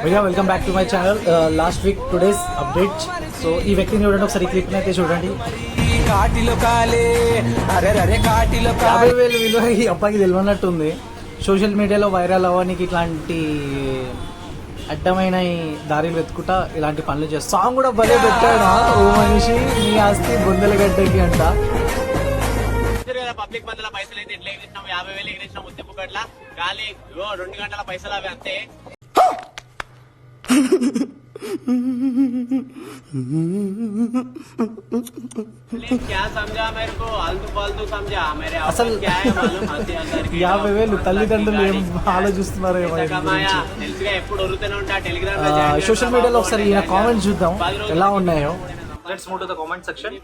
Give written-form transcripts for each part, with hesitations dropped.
భయ్యా welcome back to my channel. Last week today's update. So ఈ వ్యక్తిని చూడండి, ఒకసారి క్లిప్ అయితే చూడండి. 50,000 విలువ ఈ అబ్బాయికి తెలియనట్టుంది. సోషల్ మీడియాలో వైరల్ అవ్వడానికి ఇట్లాంటి అడ్డమైన దారిలు వెతుకుంటా ఇలాంటి పనులు చేస్తా. సాంగ్ కూడా భలే పెట్టాడా, ఓ మనిషి నీ ఆస్తి బొందల గడ్డకి అంట. పబ్లిక్ మందుల పైసలు అయితే ఎట్లా ఎగిరిసినాం, 50,000 ఎగిరిసినాం ముత్తెప్పు గట్ల గాలి 2 గంటల పైసలు అవి అంతే. क्या समझा मेरे को, आलतू फालतू समझा मेरे. అసలు 50,000 తల్లిదండ్రులు ఏం ఆలోచిస్తున్నారో తెలుసుగా, ఎప్పుడు వరుతూనే ఉంటా టెలిగ్రామ్. సోషల్ మీడియాలో ఒకసారి ఈయన కామెంట్స్ చూద్దాం ఎలా ఉన్నాయో. Let's move to the comment section.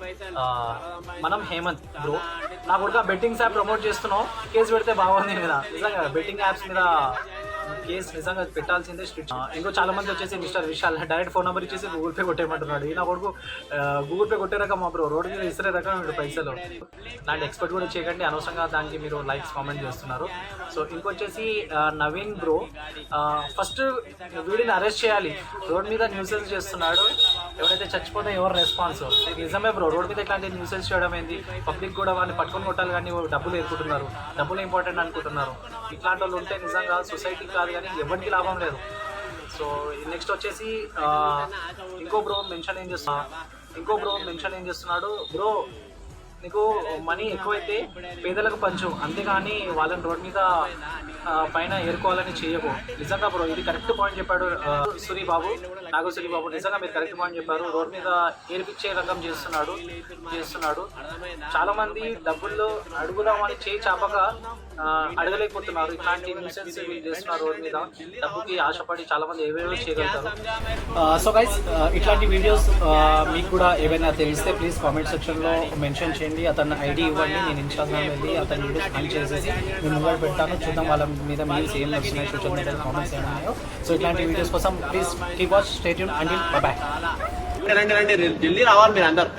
మనం హేమంత్ బ్రో, నా కూడా బెట్టింగ్స్ యాప్ ప్రమోట్ చేస్తున్నావు, కేసు పెడితే బాగుంది మీద. నిజంగా బెట్టింగ్ యాప్స్ మీద కేసు నిజంగా పెట్టాల్సిందే స్ట్రిక్ట్. ఇంకో చాలా మంది వచ్చేసి mister Vishal direct phone number ఇచ్చేసి గూగుల్ పే కొట్టేయమంటున్నాడు. ఈ నా కొడుకు గూగుల్ పే కొట్టే రకం మా బ్రో, రోడ్డు మీద ఇసరే రకం వీడు పైసలు. దాన్ని ఎక్స్పెక్ట్ కూడా చేయకండి, అనవసరంగా దానికి మీరు లైక్స్ కామెంట్ చేస్తున్నారు. సో ఇంకొచ్చేసి నవీన్ బ్రో, ఫస్ట్ వీడిని అరెస్ట్ చేయాలి, రోడ్ మీద న్యూసెన్స్ చేస్తున్నాడు, ఎవరైతే చచ్చిపోతే ఎవరు రెస్పాన్స్. ఇది నిజమే బ్రో, రోడ్ మీద ఇట్లాంటి న్యూసెన్స్ చేయడం ఏంది, పబ్లిక్ కూడా వాళ్ళని పట్టుకొని కొట్టాలి కానీ డబ్బులు ఏరుకుంటున్నారు, డబ్బులు ఇంపార్టెంట్ అనుకుంటున్నారు. ఇట్లాంటి వాళ్ళు ఉంటే నిజంగా సొసైటీకి కాదు కానీ ఎవరికి లాభం లేదు. సో నెక్స్ట్ వచ్చేసి ఇంకో బ్రో మెన్షన్ ఏం చేస్తున్నాడు, బ్రో నీకు మనీ ఎక్కువైతే పేదలకు పంచు, అంతేగాని వాళ్ళని రోడ్ మీద పైన ఏరుకోవాలని చేయకు. నిజంగా బ్రో ఇది కరెక్ట్ పాయింట్ చెప్పాడు సూరిబాబు, నాగసూరిబాబు. నిజంగా మీరు కరెక్ట్ పాయింట్ చెప్పారు, రోడ్ మీద ఏర్పించే రకం చేస్తున్నాడు. చాలా మంది డబ్బుల్లో అడుగుదామని చేయి చాపక అడగలేకపోతున్నారు. ఇట్లాంటి న్యూసెన్స్ చేస్తున్నారు, రోడ్ మీద డబ్బుకి ఆశపడి చాలా మంది ఏవేవో చేయగలుగుతారు. సో గైస్, ఇట్లాంటి వీడియోస్ మీకు కూడా ఏవైనా తెలిస్తే ప్లీజ్ కామెంట్ సెక్షన్లో మెన్షన్ చేయండి. అతను ఐడి ఇవ్వండి, నేను ఇన్స్టాగ్రామ్ వెళ్ళి అతని వీడియోస్ ఆన్ చేసేసి నేను ముందు పెడతాను. చూద్దాం వాళ్ళ మీద మీల్స్ ఏం వస్తున్నాయి, సోషల్ మీడియా కామెంట్స్ ఏమన్నాయో. సో ఇట్లాంటి వీడియోస్ కోసం please keep watch, stay tune until by by. రండి జల్దీ రావాలి మీరు అందరు.